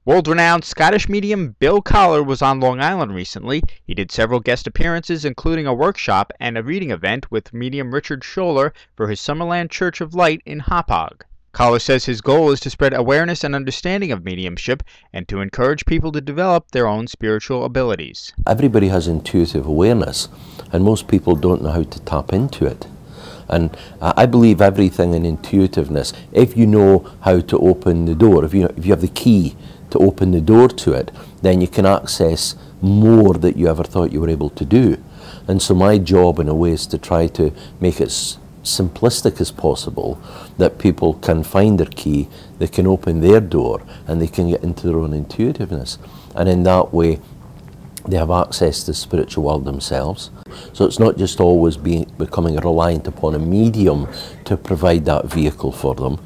World-renowned Scottish Medium Bill Coller was on Long Island recently. He did several guest appearances, including a workshop and a reading event with Medium Richard Schoeller for his Summerland Church of Light in Hauppauge. Coller says his goal is to spread awareness and understanding of mediumship and to encourage people to develop their own spiritual abilities. Everybody has intuitive awareness, and most people don't know how to tap into it. And I believe everything in intuitiveness. If you know how to open the door, if you have the key to open the door to it, then you can access more that you ever thought you were able to do. And so my job in a way is to try to make it simplistic as possible, that people can find their key, they can open their door, and they can get into their own intuitiveness. And in that way, they have access to the spiritual world themselves. So it's not just always becoming reliant upon a medium to provide that vehicle for them,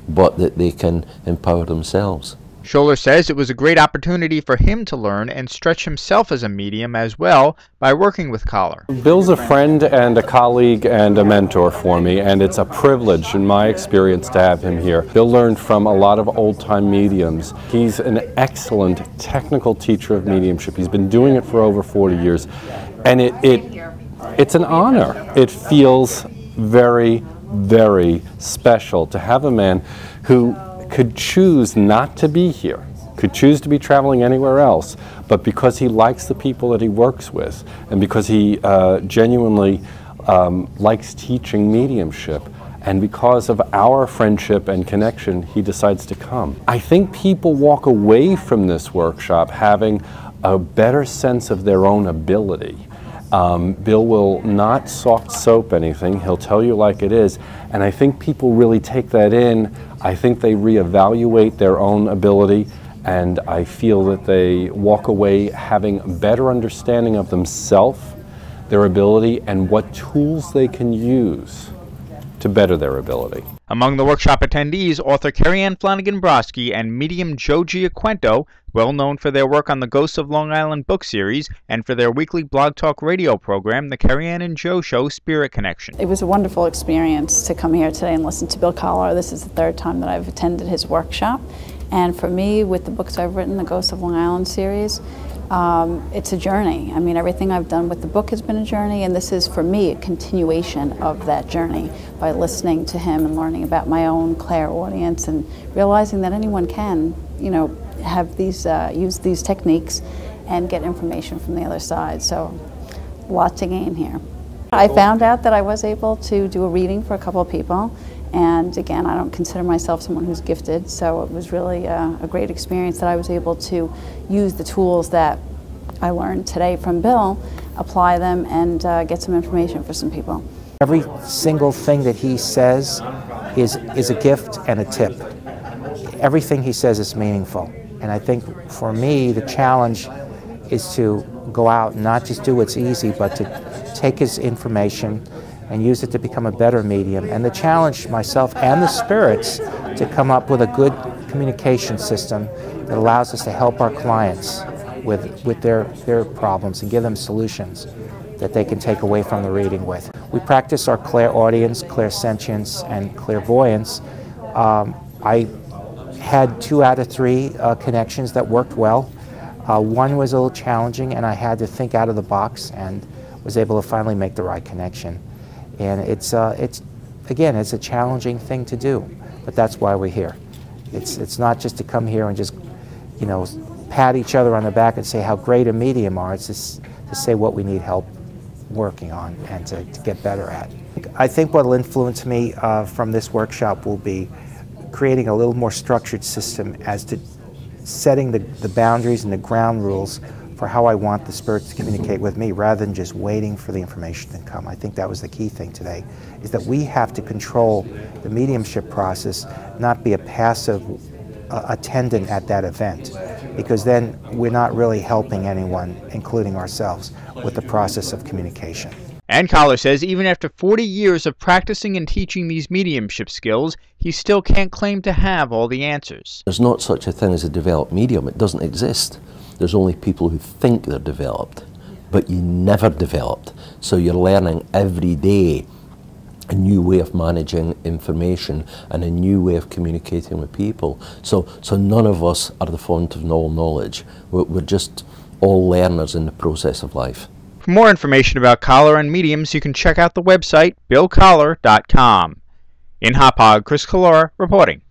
but that they can empower themselves. Schoeller says it was a great opportunity for him to learn and stretch himself as a medium as well by working with Coller. Bill's a friend and a colleague and a mentor for me, and it's a privilege in my experience to have him here. Bill learned from a lot of old-time mediums. He's an excellent technical teacher of mediumship. He's been doing it for over 40 years, and it's an honor. It feels very, very special to have a man who could choose not to be here, could choose to be traveling anywhere else, but because he likes the people that he works with, and because he genuinely likes teaching mediumship, and because of our friendship and connection, he decides to come. I think people walk away from this workshop having a better sense of their own ability. Bill will not soft soap anything. He'll tell you like it is, and I think people really take that in. I think they reevaluate their own ability, and I feel that they walk away having a better understanding of themselves, their ability, and what tools they can use to better their ability. Among the workshop attendees, author Kerriann Flanagan Brosky and medium Joe Giaquinto, well known for their work on the Ghosts of Long Island book series and for their weekly blog talk radio program, The Kerriann and Joe Show Spirit Connection. It was a wonderful experience to come here today and listen to Bill Coller. This is the third time that I've attended his workshop. And for me, with the books I've written, the Ghosts of Long Island series, it's a journey. I mean, everything I've done with the book has been a journey, and this is, for me, a continuation of that journey by listening to him and learning about my own clairaudience and realizing that anyone can, you know, have these, use these techniques and get information from the other side. So, a lot to gain here. I found out that I was able to do a reading for a couple of people. And again, I don't consider myself someone who's gifted, so it was really a great experience that I was able to use the tools that I learned today from Bill, apply them, and get some information for some people. Every single thing that he says is a gift and a tip. Everything he says is meaningful. And I think for me, the challenge is to go out and not just do what's easy, but to take his information and use it to become a better medium, and to challenge myself and the spirits to come up with a good communication system that allows us to help our clients with their problems and give them solutions that they can take away from the reading with. We practice our clairaudience, clairsentience, and clairvoyance. I had 2 out of 3 connections that worked well. One was a little challenging, and I had to think out of the box and was able to finally make the right connection. And it's again, it's a challenging thing to do, but that's why we're here. It's not just to come here and just, you know, pat each other on the back and say how great a medium are. It's just to say what we need help working on and to get better at. I think what will influence me from this workshop will be creating a little more structured system as to setting the boundaries and the ground rules for how I want the spirits to communicate with me, rather than just waiting for the information to come. I think that was the key thing today, is that we have to control the mediumship process, not be a passive attendant at that event, because then we're not really helping anyone, including ourselves, with the process of communication. And Coller says even after 40 years of practicing and teaching these mediumship skills, he still can't claim to have all the answers. There's not such a thing as a developed medium. It doesn't exist. There's only people who think they're developed, but you never developed. So you're learning every day a new way of managing information and a new way of communicating with people. So none of us are the font of all knowledge. We're just all learners in the process of life. For more information about Coller and mediums, you can check out the website BillColler.com. In Hauppauge, Collora reporting.